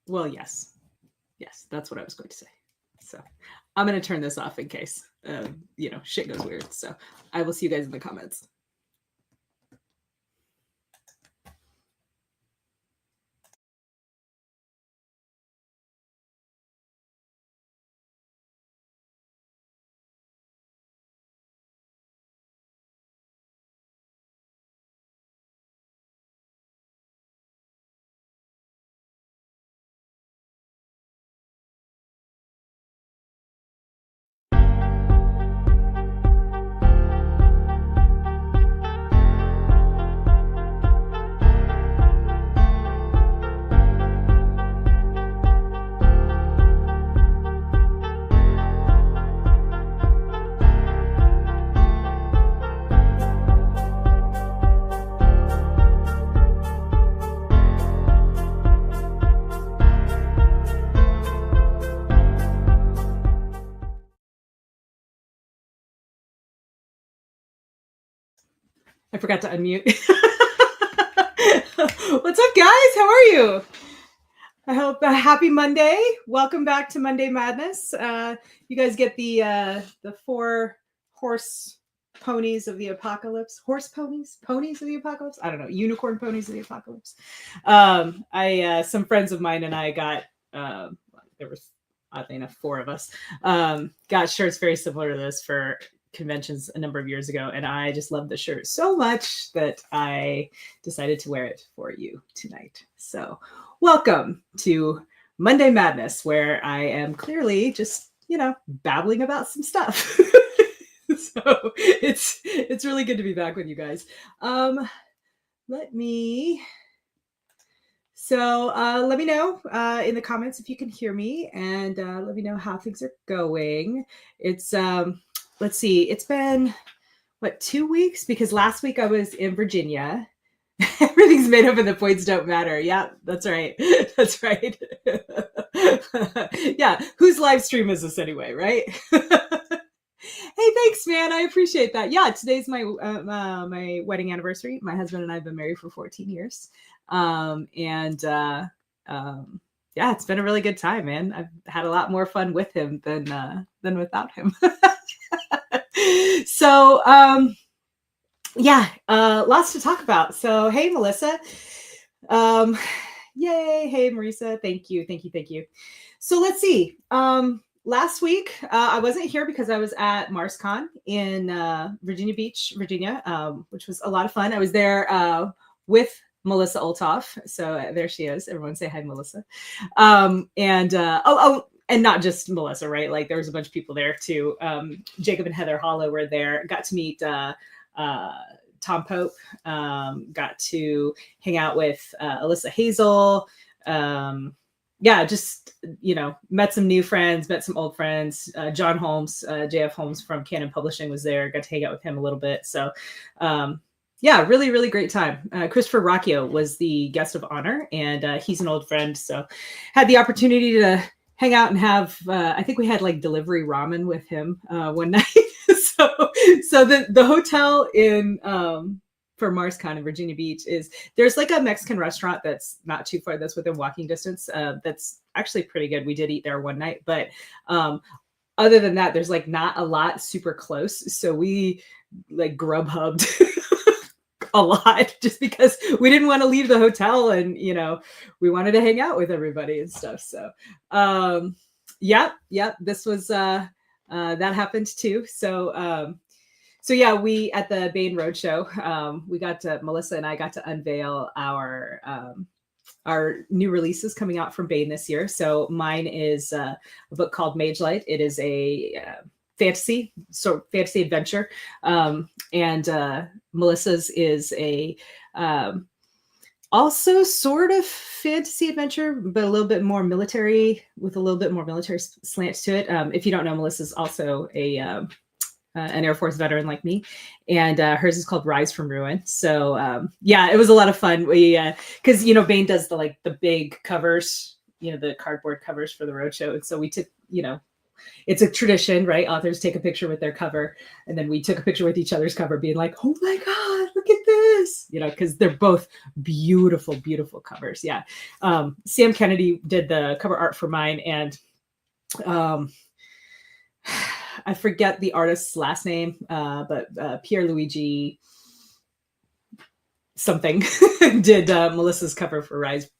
Well, yes. Yes, that's what I was going to say. So I'm going to turn this off in case, shit goes weird. So I will see you guys in the comments. I forgot to unmute. What's up, guys? How are you? I hope happy Monday. Welcome back to Monday Madness. You guys get the 4 horse ponies of the apocalypse. Horse ponies of the apocalypse. I don't know. Unicorn ponies of the apocalypse. Some friends of mine and I got. There was oddly enough 4 of us. Got shirts very similar to this for conventions a number of years ago, and I just love the shirt so much that I decided to wear it for you tonight. So welcome to Monday Madness, where I am clearly just, babbling about some stuff. So it's really good to be back with you guys. Let me know in the comments if you can hear me, and let me know how things are going. It's let's see, it's been, 2 weeks? Because last week I was in Virginia. Everything's made up and the points don't matter. Yeah, that's right. That's right. Yeah, whose live stream is this anyway, right? Hey, thanks, man. I appreciate that. Yeah, today's my my wedding anniversary. My husband and I have been married for 14 years. Yeah, it's been a really good time, man. I've had a lot more fun with him than without him. So, lots to talk about. So, hey, Melissa. Yay. Hey, Marisa. Thank you. So let's see. Last week, I wasn't here because I was at MarsCon in Virginia Beach, Virginia, which was a lot of fun. I was there with Melissa Olthoff. So there she is. Everyone say hi, Melissa. And not just Melissa, right? Like there was a bunch of people there too. Jacob and Heather Hollow were there. Got to meet Tom Pope. Got to hang out with Alyssa Hazel. Just, met some new friends, met some old friends. John Holmes, JF Holmes from Canon Publishing was there. Got to hang out with him a little bit. So, really, really great time. Christopher Rocchio was the guest of honor, and he's an old friend. So had the opportunity to hang out and have, I think we had like delivery ramen with him one night. So the hotel in, for MarsCon in Virginia Beach there's like a Mexican restaurant that's not too far, that's within walking distance. That's actually pretty good. We did eat there one night, but other than that, there's like not a lot super close. So we like Grubhubbed a lot just because we didn't want to leave the hotel, and we wanted to hang out with everybody and stuff. So this was that happened too. So yeah, we at the Bain Roadshow, we got to, Melissa and I got to unveil our new releases coming out from Bain this year. So mine is a book called Mage Light. It is a fantasy adventure, and Melissa's is a also sort of fantasy adventure, but a little bit more military, with a little bit more military slant to it. If you don't know, Melissa's also an Air Force veteran like me, and hers is called Rise from Ruin. So it was a lot of fun. We because Bain does the big covers, the cardboard covers for the roadshow, and so we took it's a tradition, right? Authors take a picture with their cover, and then we took a picture with each other's cover, being like, "Oh my God, look at Chris, because they're both beautiful, beautiful covers. Yeah. Sam Kennedy did the cover art for mine, and I forget the artist's last name, but Pierluigi something did Melissa's cover for Rise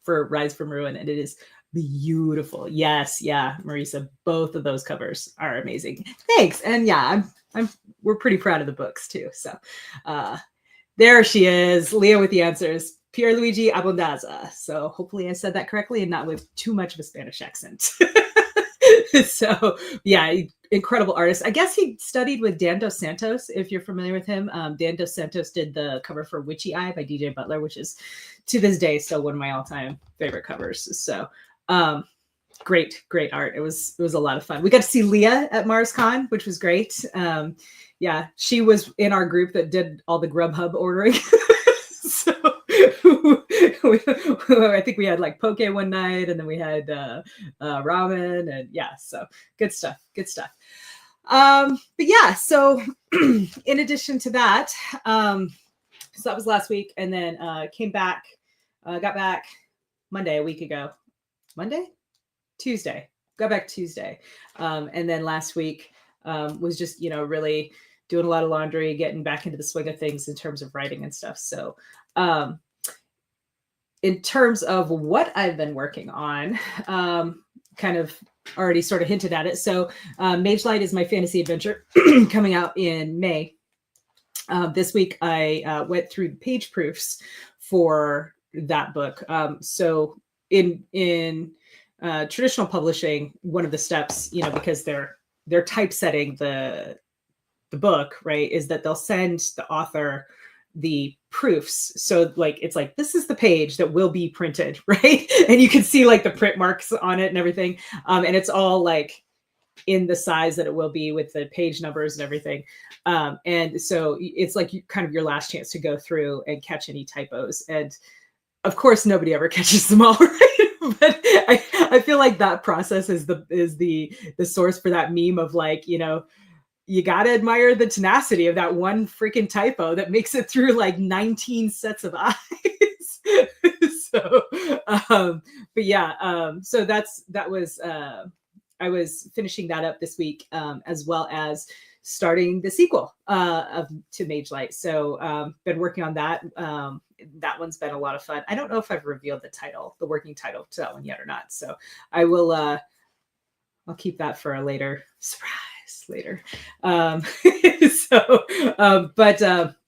from Ruin, and it is beautiful. Yes, yeah, Marisa, both of those covers are amazing. Thanks. And yeah, we're pretty proud of the books too. So there she is, Leah with the answers. Pierluigi Abondaza. So hopefully I said that correctly and not with too much of a Spanish accent. So yeah, incredible artist. I guess he studied with Dan Dos Santos, if you're familiar with him. Dan Dos Santos did the cover for Witchy Eye by DJ Butler, which is to this day still one of my all-time favorite covers. So great art. It was a lot of fun. We got to see Leah at MarsCon, which was great. Yeah, she was in our group that did all the Grubhub ordering. So I think we had like poke one night, and then we had ramen, and yeah, so good stuff. But yeah, so in addition to that, so that was last week, and then got back Monday, a week ago. Got back Tuesday, and then last week was just really doing a lot of laundry, getting back into the swing of things in terms of writing and stuff. So in terms of what I've been working on, kind of already sort of hinted at it. So Mage Light is my fantasy adventure coming out in May. This week I went through the page proofs for that book. So in traditional publishing, one of the steps, because they're typesetting the book, right, is that they'll send the author the proofs. So like, it's like, this is the page that will be printed, right? And you can see like the print marks on it and everything. And it's all like in the size that it will be with the page numbers and everything. And so it's like kind of your last chance to go through and catch any typos. And of course, nobody ever catches them all, right? But I feel like that process is the source for that meme of like, you got to admire the tenacity of that one freaking typo that makes it through like 19 sets of eyes. So, but yeah, so that was, I was finishing that up this week, as well as starting the sequel to Mage Light. So been working on that. That one's been a lot of fun. I don't know if I've revealed the working title to that one yet or not. So I will, I'll keep that for a later surprise. Later. But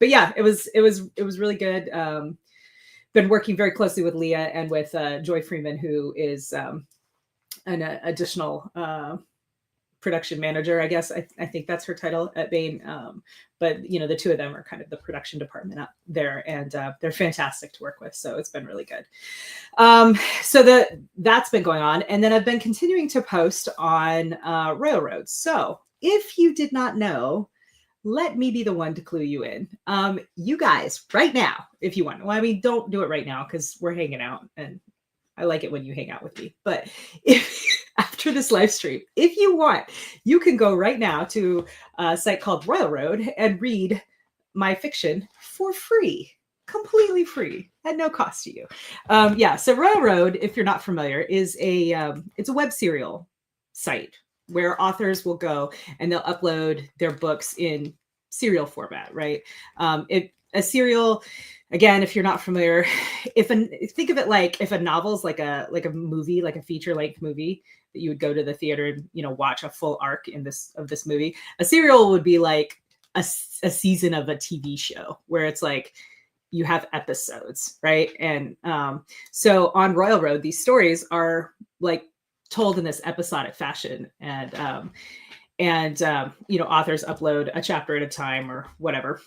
yeah, it was really good. Been working very closely with Leah and with Joy Freeman, who is an additional production manager, I guess. I think that's her title at Bain. But the two of them are kind of the production department up there, and they're fantastic to work with. So it's been really good. So that's been going on. And then I've been continuing to post on Railroads. So if you did not know, let me be the one to clue you in. You guys, right now, if you want. Well, I mean, don't do it right now because we're hanging out, and I like it when you hang out with me. But if after this live stream, if you want, you can go right now to a site called Railroad and read my fiction for free. Completely free at no cost to you. Yeah, so Railroad, if you're not familiar, is it's a web serial site where authors will go and they'll upload their books in serial format, right? A serial, again, if you're not familiar, think of it like if a novel's like a movie, like a feature-length movie that you would go to the theater and watch a full arc of this movie. A serial would be like a season of a TV show where it's like you have episodes, right? And so on Railroad, these stories are like told in this episodic fashion, and authors upload a chapter at a time or whatever.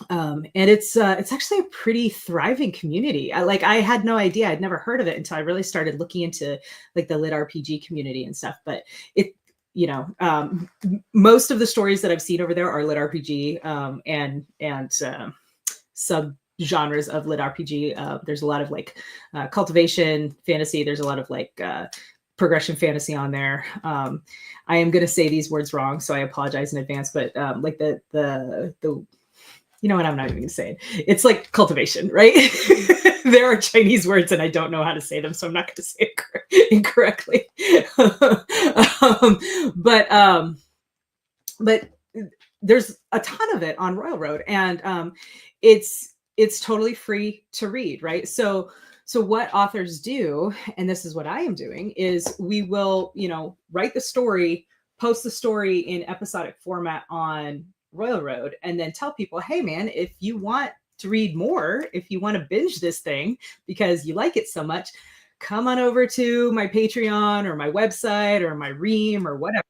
And it's actually a pretty thriving community. I had no idea. I'd never heard of it until I really started looking into like the lit RPG community and stuff. But most of the stories that I've seen over there are lit RPG and sub genres of lit RPG. There's a lot of like cultivation fantasy. There's a lot of like progression fantasy on there. I am going to say these words wrong, so I apologize in advance. But like the you know what? I'm not even going to say it. It's like cultivation, right? There are Chinese words and I don't know how to say them, so I'm not going to say it incorrectly. But but there's a ton of it on Royal Road, and it's totally free to read, right? So what authors do, and this is what I am doing, is we will, write the story, post the story in episodic format on Royal Road, and then tell people, hey man, if you want to read more, if you want to binge this thing because you like it so much, come on over to my Patreon or my website or my Ream or whatever.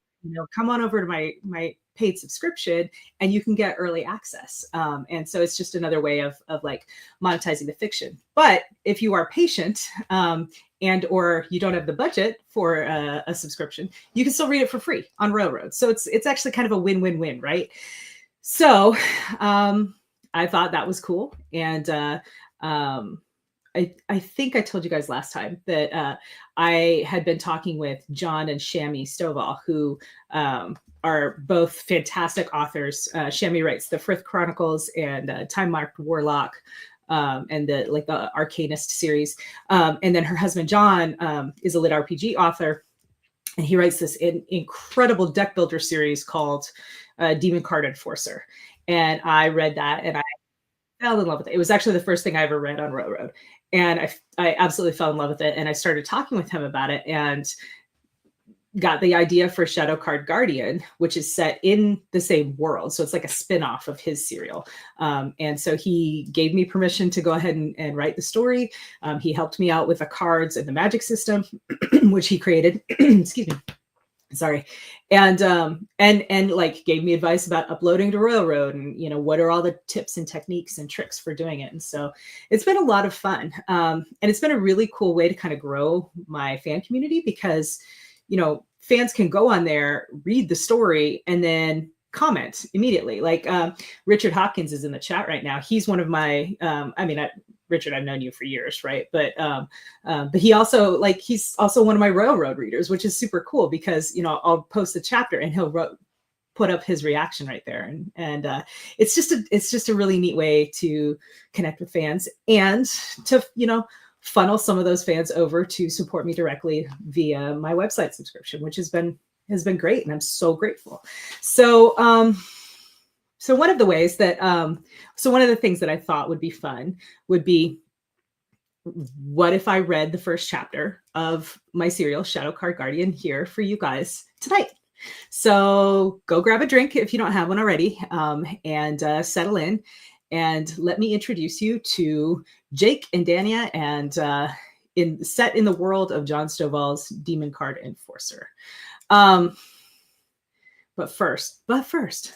Come on over to my paid subscription and you can get early access. And so it's just another way of like monetizing the fiction. But if you are patient and or you don't have the budget for a subscription, you can still read it for free on Railroad. So it's actually kind of a win-win-win, right? So I thought that was cool. And I think I told you guys last time that I had been talking with John and Shami Stovall, who are both fantastic authors. Shami writes the Frith Chronicles and Time Marked Warlock, and the Arcanist series. And then her husband John is a lit RPG author, and he writes this incredible deck builder series called Demon Card Enforcer. And I read that and I fell in love with it. It was actually the first thing I ever read on Railroad. And I absolutely fell in love with it. And I started talking with him about it and got the idea for Shadow Card Guardian, which is set in the same world. So it's like a spin-off of his serial. And so he gave me permission to go ahead and write the story. He helped me out with the cards and the magic system, which he created. Excuse me. Sorry. And like gave me advice about uploading to Railroad and, what are all the tips and techniques and tricks for doing it. And so it's been a lot of fun. And it's been a really cool way to kind of grow my fan community because, fans can go on there, read the story, and then comment immediately. Like Richard Hopkins is in the chat right now. He's one of my, Richard, I've known you for years, right? But he also he's also one of my Railroad readers, which is super cool because I'll post a chapter and he'll put up his reaction right there, and it's just a really neat way to connect with fans and to funnel some of those fans over to support me directly via my website subscription, which has been great, and I'm so grateful. So so one of the ways that, one of the things that I thought would be fun would be, what if I read the first chapter of my serial Shadow Card Guardian here for you guys tonight? So go grab a drink if you don't have one already, and settle in, and let me introduce you to Jake and Dania, and set in the world of John Stovall's Demon Card Enforcer. But first, let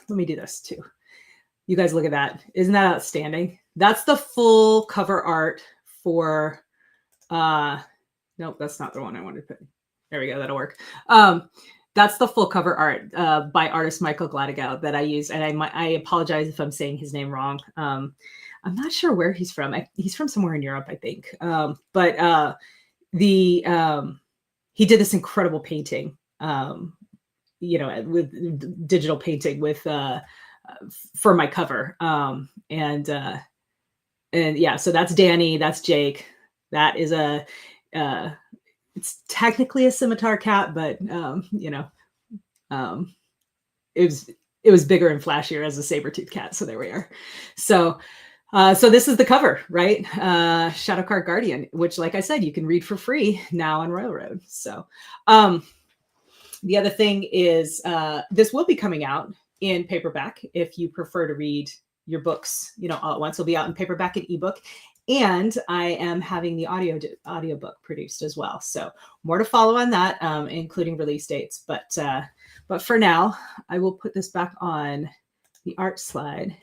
me do this too. You guys look at that. Isn't that outstanding? That's the full cover art for, nope, that's not the one I wanted to put. There we go, that'll work. That's the full cover art by artist Michael Gladigow that I used. And I apologize if I'm saying his name wrong. I'm not sure where he's from. He's from somewhere in Europe, I think. But he did this incredible painting, with digital painting with for my cover. And yeah, so that's Danny, that's Jake. That is it's technically a scimitar cat, but it was bigger and flashier as a saber-toothed cat. So there we are. So this is the cover, right? Shadow Card Guardian, which, like I said, you can read for free now on Railroad. So the other thing is this will be coming out in paperback if you prefer to read your books, all at once. It'll be out in paperback and ebook. And I am having the audiobook produced as well. So more to follow on that, including release dates. But for now, I will put this back on the art slide,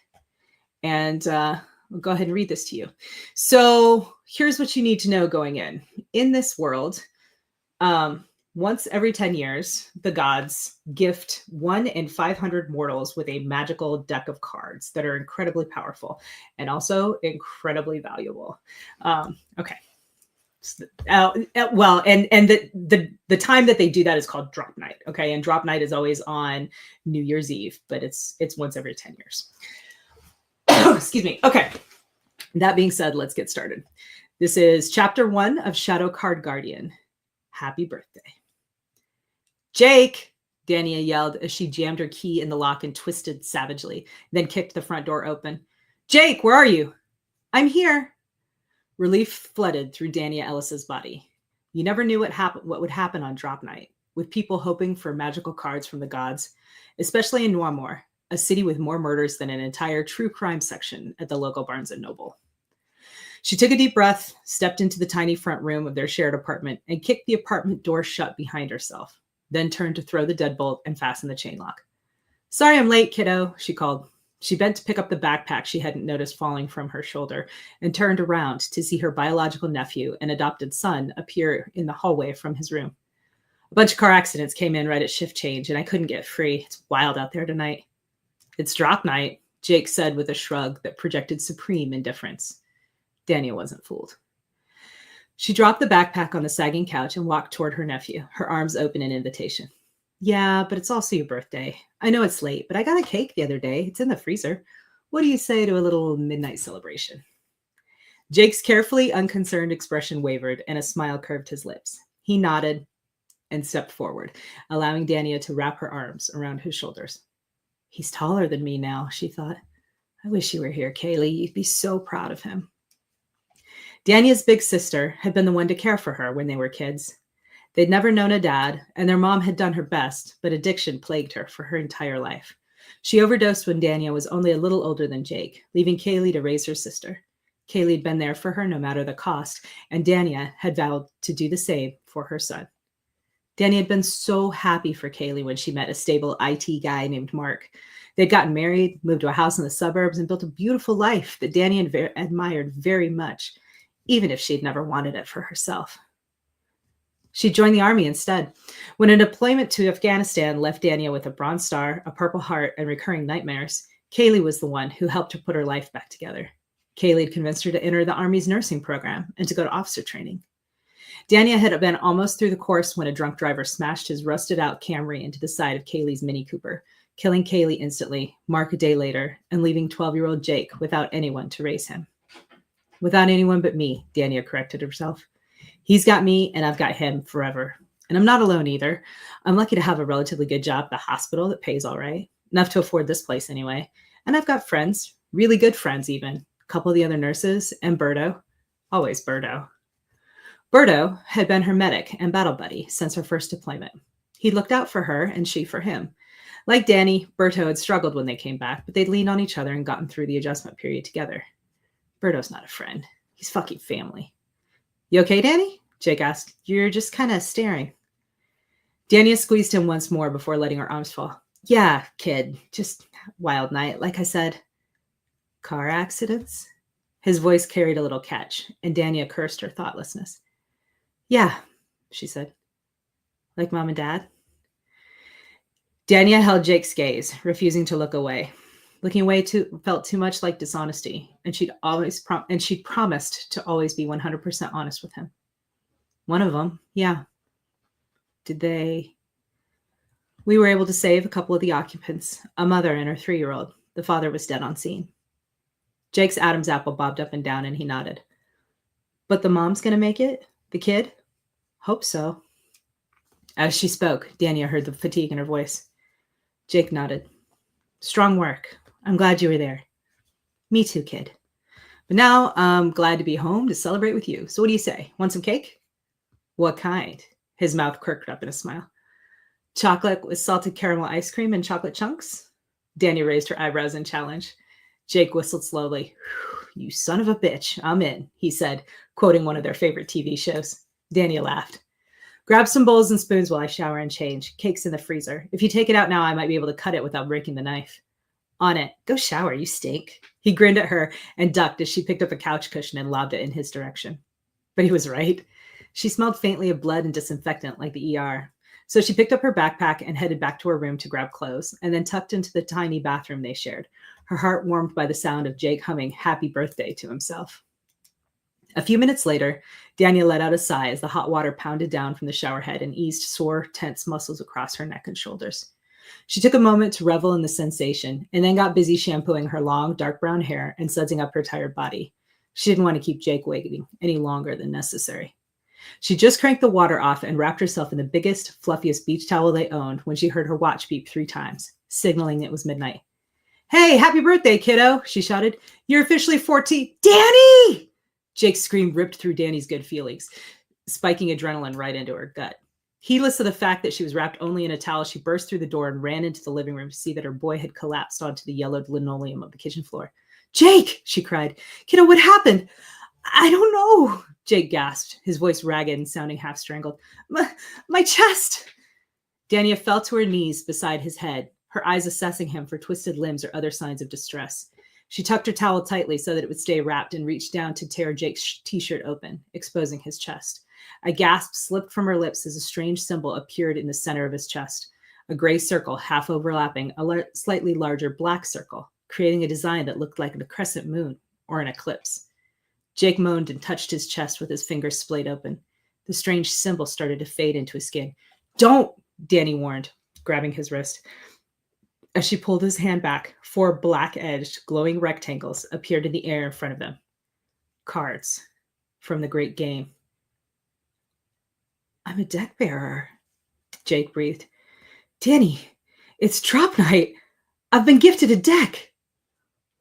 and we'll go ahead and read this to you. So here's what you need to know going in. In this world, once every 10 years, the gods gift 1 in 500 mortals with a magical deck of cards that are incredibly powerful and also incredibly valuable. Okay. Well, and the time that they do that is called drop night. Okay. And drop night is always on New Year's Eve, but it's once every 10 years. Excuse me. Okay. That being said, let's get started. This is chapter 1 of Shadow Card Guardian. Happy birthday. Jake, Dania yelled as she jammed her key in the lock and twisted savagely, then kicked the front door open. Jake, where are you? I'm here. Relief flooded through Dania Ellis's body. You never knew what would happen on drop night, with people hoping for magical cards from the gods, especially in Noirmore, a city with more murders than an entire true crime section at the local Barnes & Noble. She took a deep breath, stepped into the tiny front room of their shared apartment, and kicked the apartment door shut behind herself, then turned to throw the deadbolt and fasten the chain lock. Sorry I'm late, kiddo, she called. She bent to pick up the backpack she hadn't noticed falling from her shoulder and turned around to see her biological nephew and adopted son appear in the hallway from his room. A bunch of car accidents came in right at shift change, and I couldn't get free. It's wild out there tonight. It's drop night, Jake said with a shrug that projected supreme indifference. Dania wasn't fooled. She dropped the backpack on the sagging couch and walked toward her nephew, her arms open in invitation. Yeah, but it's also your birthday. I know it's late, but I got a cake the other day. It's in the freezer. What do you say to a little midnight celebration? Jake's carefully unconcerned expression wavered, and a smile curved his lips. He nodded and stepped forward, allowing Dania to wrap her arms around his shoulders. He's taller than me now, she thought. I wish you were here, Kaylee. You'd be so proud of him. Dania's big sister had been the one to care for her when they were kids. They'd never known a dad, and their mom had done her best, but addiction plagued her for her entire life. She overdosed when Dania was only a little older than Jake, leaving Kaylee to raise her sister. Kaylee had been there for her no matter the cost, and Dania had vowed to do the same for her son. Dania had been so happy for Kaylee when she met a stable IT guy named Mark. They'd gotten married, moved to a house in the suburbs, and built a beautiful life that Dania admired very much, even if she'd never wanted it for herself. She joined the army instead. When a deployment to Afghanistan left Dania with a Bronze Star, a Purple Heart, and recurring nightmares, Kaylee was the one who helped her put her life back together. Kaylee had convinced her to enter the Army's nursing program and to go to officer training. Dania had been almost through the course when a drunk driver smashed his rusted-out Camry into the side of Kaylee's Mini Cooper, killing Kaylee instantly, Mark a day later, and leaving 12-year-old Jake without anyone to raise him. Without anyone but me, Dania corrected herself. He's got me, and I've got him forever. And I'm not alone either. I'm lucky to have a relatively good job at the hospital that pays all right, enough to afford this place anyway. And I've got friends, really good friends even, a couple of the other nurses, and Berto. Always Berto. Berto had been her medic and battle buddy since her first deployment. He looked out for her, and she for him. Like Danny, Berto had struggled when they came back, but they'd leaned on each other and gotten through the adjustment period together. Berto's not a friend. He's fucking family. You okay, Danny? Jake asked. You're just kind of staring. Dania squeezed him once more before letting her arms fall. Yeah, kid. Just wild night, like I said. Car accidents? His voice carried a little catch, and Dania cursed her thoughtlessness. Yeah, she said. Like mom and dad? Dania held Jake's gaze, refusing to look away. Looking away felt too much like dishonesty, and she'd promised to always be 100% honest with him. One of them, yeah. Did they? We were able to save a couple of the occupants, a mother and her 3-year-old. The father was dead on scene. Jake's Adam's apple bobbed up and down, and he nodded. But the mom's going to make it? The kid? Hope so. As she spoke, Dania heard the fatigue in her voice. Jake nodded. Strong work. I'm glad you were there. Me too, kid. But now I'm glad to be home to celebrate with you. So what do you say? Want some cake? What kind? His mouth quirked up in a smile. Chocolate with salted caramel ice cream and chocolate chunks? Dania raised her eyebrows in challenge. Jake whistled slowly. You son of a bitch, I'm in, he said, quoting one of their favorite TV shows. Dania laughed. Grab some bowls and spoons while I shower and change. Cake's in the freezer. If you take it out now, I might be able to cut it without breaking the knife. On it. Go shower, you stink. He grinned at her and ducked as she picked up a couch cushion and lobbed it in his direction. But he was right. She smelled faintly of blood and disinfectant like the ER. So she picked up her backpack and headed back to her room to grab clothes, and then tucked into the tiny bathroom they shared, her heart warmed by the sound of Jake humming Happy Birthday to himself. A few minutes later, Dania let out a sigh as the hot water pounded down from the shower head and eased sore, tense muscles across her neck and shoulders. She took a moment to revel in the sensation and then got busy shampooing her long, dark brown hair and sudsing up her tired body. She didn't want to keep Jake waiting any longer than necessary. She just cranked the water off and wrapped herself in the biggest, fluffiest beach towel they owned when she heard her watch beep 3 times, signaling it was midnight. "Hey, happy birthday, kiddo," she shouted. "You're officially 14. Danny! Jake's scream ripped through Danny's good feelings, spiking adrenaline right into her gut. Heedless of the fact that she was wrapped only in a towel, she burst through the door and ran into the living room to see that her boy had collapsed onto the yellowed linoleum of the kitchen floor. "Jake!" she cried. "Kiddo, what happened?" "I don't know," Jake gasped, his voice ragged and sounding half strangled. My chest." Dania fell to her knees beside his head, her eyes assessing him for twisted limbs or other signs of distress. She tucked her towel tightly so that it would stay wrapped and reached down to tear Jake's t-shirt open, exposing his chest. A gasp slipped from her lips as a strange symbol appeared in the center of his chest, a gray circle half overlapping a slightly larger black circle, creating a design that looked like a crescent moon or an eclipse. Jake moaned and touched his chest with his fingers splayed open. The strange symbol started to fade into his skin. "Don't," Danny warned, grabbing his wrist. As she pulled his hand back, 4 black-edged, glowing rectangles appeared in the air in front of them. Cards from the great game. "I'm a deck bearer," Jake breathed. "Danny, it's drop night. I've been gifted a deck."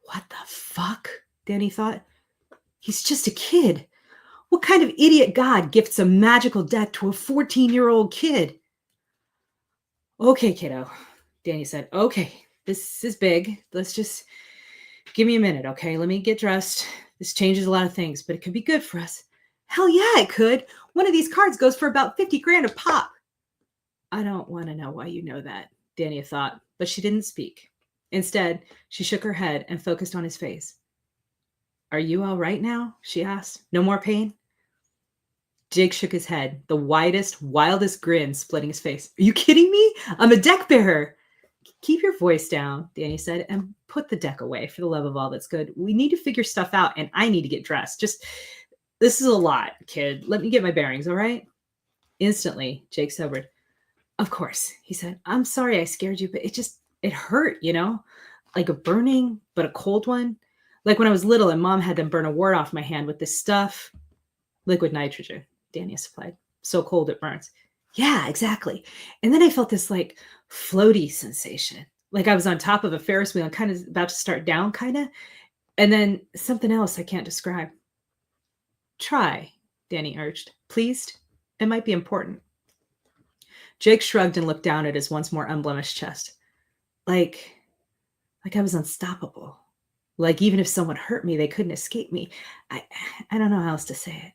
What the fuck? Danny thought. He's just a kid. What kind of idiot god gifts a magical deck to a 14-year-old kid? "Okay, kiddo," Danny said. "Okay, this is big. Let's just give me a minute, okay? Let me get dressed. This changes a lot of things, but it could be good for us." "Hell yeah, it could. One of these cards goes for about 50 grand a pop." "I don't want to know why you know that," Dania thought, but she didn't speak. Instead, she shook her head and focused on his face. "Are you all right now?" she asked. "No more pain?" Jake shook his head, the widest, wildest grin splitting his face. "Are you kidding me? I'm a deck bearer." "Keep your voice down," Danny said, "and put the deck away for the love of all that's good. We need to figure stuff out, and I need to get dressed. This is a lot, kid. Let me get my bearings, all right?" Instantly, Jake sobered. "Of course," he said. "I'm sorry I scared you, but it hurt, like a burning, but a cold one. Like when I was little and Mom had them burn a wart off my hand with this stuff." "Liquid nitrogen," Danny supplied. "So cold it burns." "Yeah, exactly. And then I felt this like floaty sensation, like I was on top of a Ferris wheel and kind of about to start down, kind of. And then something else I can't describe." "Try," Danny urged. "Pleased? It might be important." Jake shrugged and looked down at his once more unblemished chest. Like I was unstoppable. Like even if someone hurt me, they couldn't escape me. I don't know how else to say it.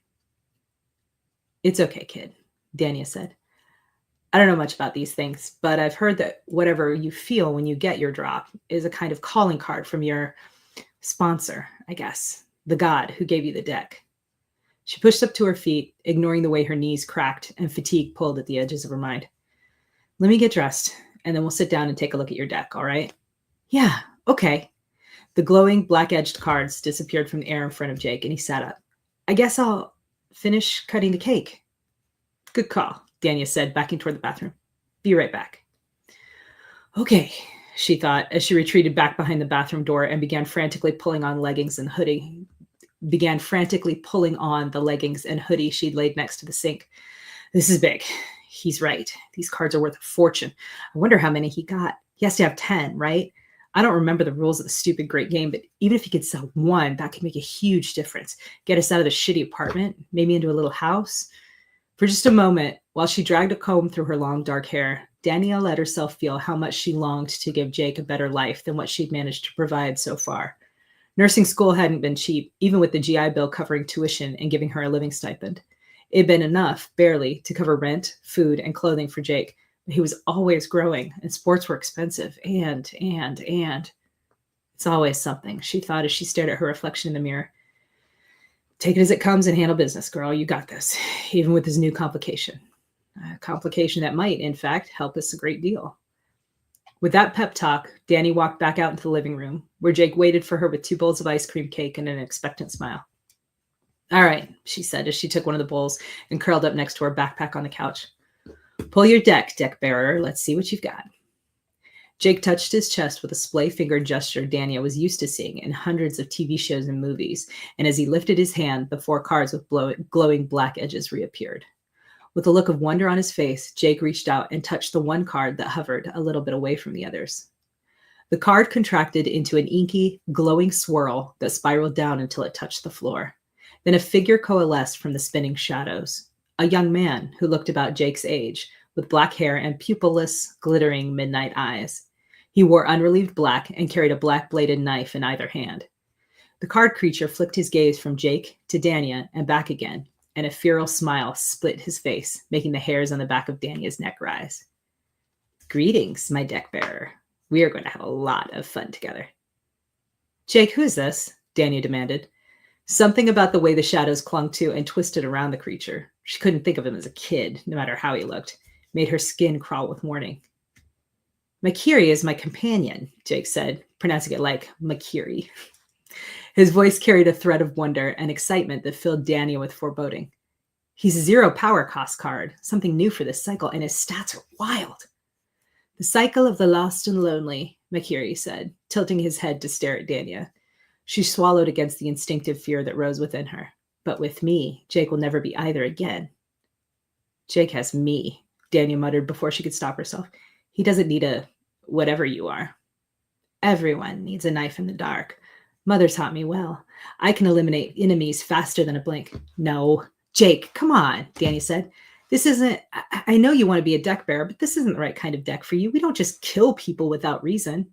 "It's okay, kid," Dania said. "I don't know much about these things, but I've heard that whatever you feel when you get your drop is a kind of calling card from your sponsor, I guess, the god who gave you the deck." She pushed up to her feet, ignoring the way her knees cracked and fatigue pulled at the edges of her mind. "Let me get dressed, and then we'll sit down and take a look at your deck, all right?" "Yeah, okay." The glowing, black-edged cards disappeared from the air in front of Jake, and he sat up. "I guess I'll finish cutting the cake." "Good call," Dania said, backing toward the bathroom. "Be right back." "Okay," she thought, as she retreated back behind the bathroom door and began frantically pulling on the leggings and hoodie she'd laid next to the sink. "This is big. He's right. These cards are worth a fortune. I wonder how many he got. He has to have 10, right? I don't remember the rules of the stupid great game, but even if he could sell one, that could make a huge difference. Get us out of the shitty apartment, maybe into a little house." For just a moment, while she dragged a comb through her long, dark hair, Danielle let herself feel how much she longed to give Jake a better life than what she'd managed to provide so far. Nursing school hadn't been cheap, even with the GI Bill covering tuition and giving her a living stipend. It had been enough, barely, to cover rent, food, and clothing for Jake. But he was always growing, and sports were expensive, and. It's always something, she thought as she stared at her reflection in the mirror. "Take it as it comes and handle business, girl. You got this, even with this new complication. A complication that might, in fact, help us a great deal." With that pep talk, Danny walked back out into the living room, where Jake waited for her with 2 bowls of ice cream cake and an expectant smile. "All right," she said as she took one of the bowls and curled up next to her backpack on the couch. "Pull your deck bearer. Let's see what you've got." Jake touched his chest with a splay-fingered gesture Dania was used to seeing in hundreds of TV shows and movies, and as he lifted his hand, the 4 cards with glowing black edges reappeared. With a look of wonder on his face, Jake reached out and touched the one card that hovered a little bit away from the others. The card contracted into an inky, glowing swirl that spiraled down until it touched the floor. Then a figure coalesced from the spinning shadows. A young man who looked about Jake's age, with black hair and pupilless, glittering midnight eyes. He wore unrelieved black and carried a black-bladed knife in either hand. The card creature flicked his gaze from Jake to Dania and back again, and a feral smile split his face, making the hairs on the back of Dania's neck rise. Greetings, my deck bearer. We are going to have a lot of fun together. Jake, who is this? Dania demanded. Something about the way the shadows clung to and twisted around the creature. She couldn't think of him as a kid, no matter how he looked. Made her skin crawl with morning. Makiri is my companion, Jake said, pronouncing it like Makiri. His voice carried a thread of wonder and excitement that filled Dania with foreboding. He's a 0 power cost card, something new for this cycle, and his stats are wild. The cycle of the lost and lonely, Makiri said, tilting his head to stare at Dania. She swallowed against the instinctive fear that rose within her. But with me, Jake will never be either again. Jake has me, Dania muttered before she could stop herself. He doesn't need a whatever you are. Everyone needs a knife in the dark. Mother taught me well. I can eliminate enemies faster than a blink. No, Jake, come on, Dania said. This isn't, I know you want to be a deck bearer, but this isn't the right kind of deck for you. We don't just kill people without reason.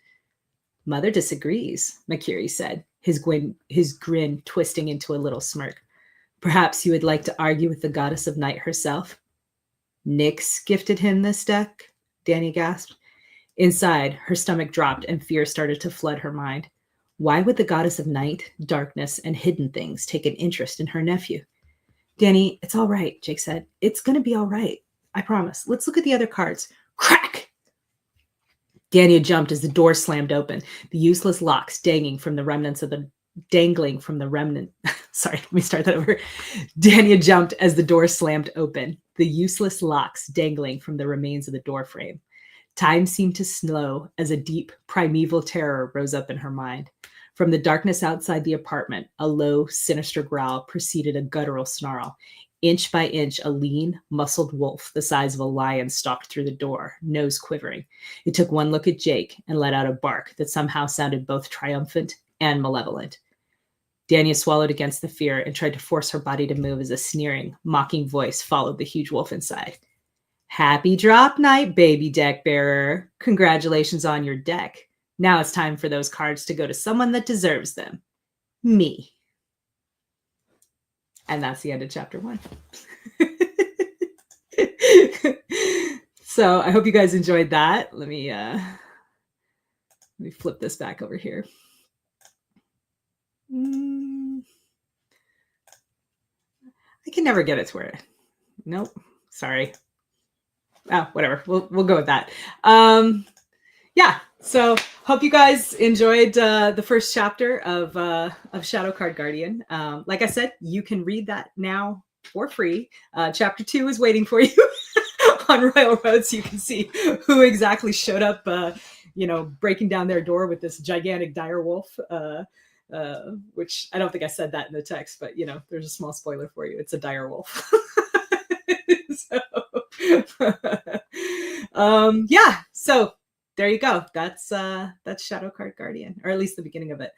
Mother disagrees, Makiri said, his grin twisting into a little smirk. Perhaps you would like to argue with the goddess of night herself? Nyx gifted him this deck, Dania gasped. Inside, her stomach dropped and fear started to flood her mind. Why would the goddess of night, darkness, and hidden things take an interest in her nephew? Dani, it's all right, Jake said. It's going to be all right. I promise. Let's look at the other cards. Crack! Dania jumped as the door slammed open, the useless locks dangling from the remnant. Sorry, let me start that over. Dania jumped as the door slammed open, the useless locks dangling from the remains of the door frame. Time seemed to slow as a deep, primeval terror rose up in her mind. From the darkness outside the apartment, a low, sinister growl preceded a guttural snarl. Inch by inch, a lean, muscled wolf the size of a lion stalked through the door, nose quivering. It took one look at Jake and let out a bark that somehow sounded both triumphant and malevolent. Dania swallowed against the fear and tried to force her body to move as a sneering, mocking voice followed the huge wolf inside. Happy drop night, baby deck bearer. Congratulations on your deck. Now it's time for those cards to go to someone that deserves them. Me. And that's the end of chapter 1. So I hope you guys enjoyed that. Let me flip this back over here. I can never get it to where. Nope. Sorry. Oh, whatever. We'll go with that. Yeah. So hope you guys enjoyed the first chapter of Shadow Card Guardian. Like I said, you can read that now for free. Chapter 2 is waiting for you on Royal Road, so you can see who exactly showed up, breaking down their door with this gigantic dire wolf. Which I don't think I said that in the text, but there's a small spoiler for you. It's a dire wolf. Yeah. So there you go. That's Shadow Card Guardian, or at least the beginning of it.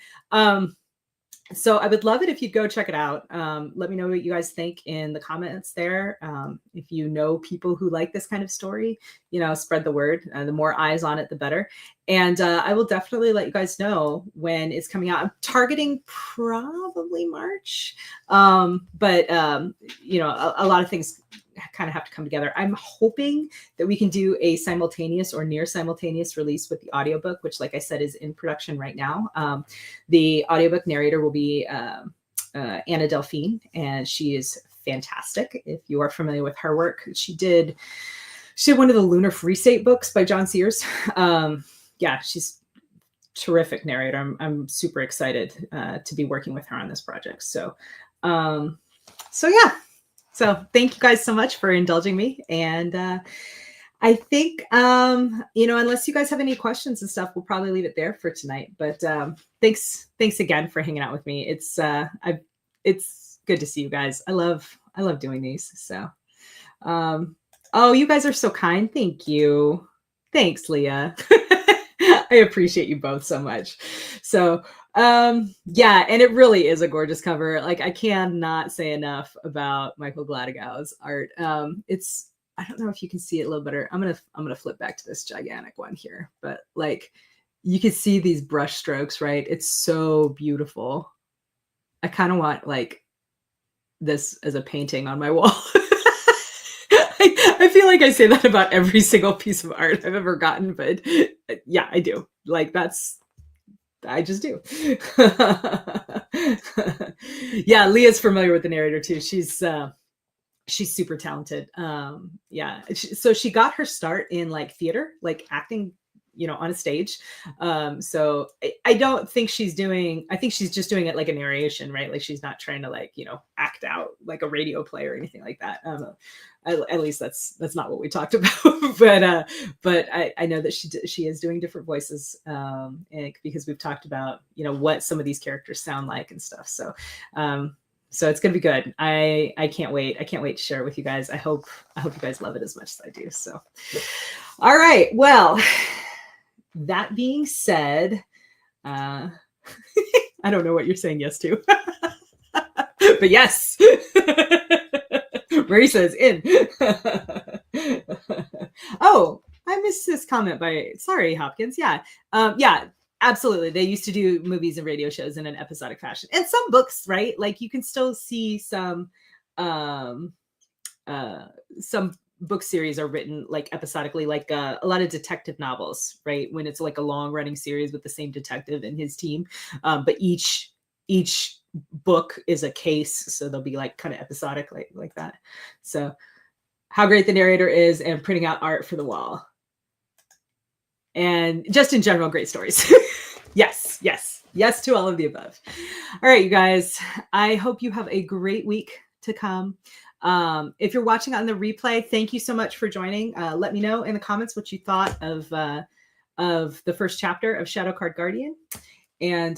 So I would love it if you'd go check it out. Let me know what you guys think in the comments there. If you know people who like this kind of story, spread the word. The more eyes on it, the better. And I will definitely let you guys know when it's coming out. I'm targeting probably March. But a lot of things kind of have to come together. I'm hoping that we can do a simultaneous or near simultaneous release with the audiobook, which, like I said, is in production right now. The audiobook narrator will be Anna Delphine, and she is fantastic. If you are familiar with her work, she did one of the Lunar Free State books by John Sears. Yeah, she's terrific narrator. I'm super excited to be working with her on this project. So yeah. So thank you guys so much for indulging me. And I think, unless you guys have any questions and stuff, we'll probably leave it there for tonight. But thanks again for hanging out with me. It's good to see you guys. I love doing these. So, oh, you guys are so kind. Thank you. Thanks, Leah. I appreciate you both so much. So, yeah, and it really is a gorgeous cover. Like, I cannot say enough about Michael Gladegau's art. I don't know if you can see it a little better. I'm gonna flip back to this gigantic one here, but like you can see these brush strokes, right? It's so beautiful. I kind of want like this as a painting on my wall. I feel like I say that about every single piece of art I've ever gotten, but yeah, I do. Like I just do. Yeah, Leah's familiar with the narrator too. She's super talented. Yeah. So she got her start in like theater, like acting, on a stage. So I don't think I think she's just doing it like a narration, right? Like she's not trying to like, act out like a radio play or anything like that. At least that's not what we talked about. But I know that she is doing different voices, and because we've talked about, what some of these characters sound like and stuff. So it's gonna be good. I can't wait. I can't wait to share it with you guys. I hope you guys love it as much as I do. So, all right. Well, that being said, I don't know what you're saying yes to, but yes. Marie says in. Oh, I missed this comment sorry, Hopkins. Yeah. Yeah. Absolutely. They used to do movies and radio shows in an episodic fashion. And some books, right? Like you can still see some book series are written like episodically, like a lot of detective novels, right? When it's like a long running series with the same detective and his team. But each book is a case. So they'll be like kind of episodic like that. So how great the narrator is and printing out art for the wall. And just in general, great stories. Yes to all of the above. All right, you guys, I hope you have a great week to come. If you're watching on the replay, thank you so much for joining. Let me know in the comments what you thought of the first chapter of Shadow Card Guardian. And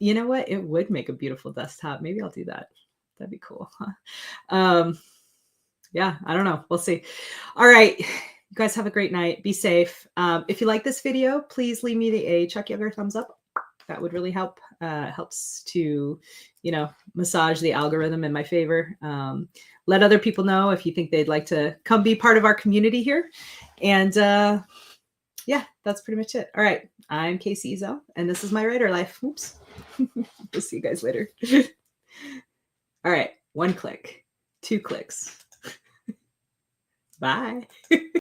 you know what? It would make a beautiful desktop. Maybe I'll do that. That'd be cool. Huh? Yeah, I don't know. We'll see. All right. You guys have a great night. Be safe. If you like this video, please leave me a Chuck Yeager thumbs up. That would really help. Helps to, massage the algorithm in my favor. Let other people know if you think they'd like to come be part of our community here. And yeah, that's pretty much it. All right. I'm Casey Ezo, and this is my writer life. Oops. We'll see you guys later. All right. 1 click, 2 clicks. Bye.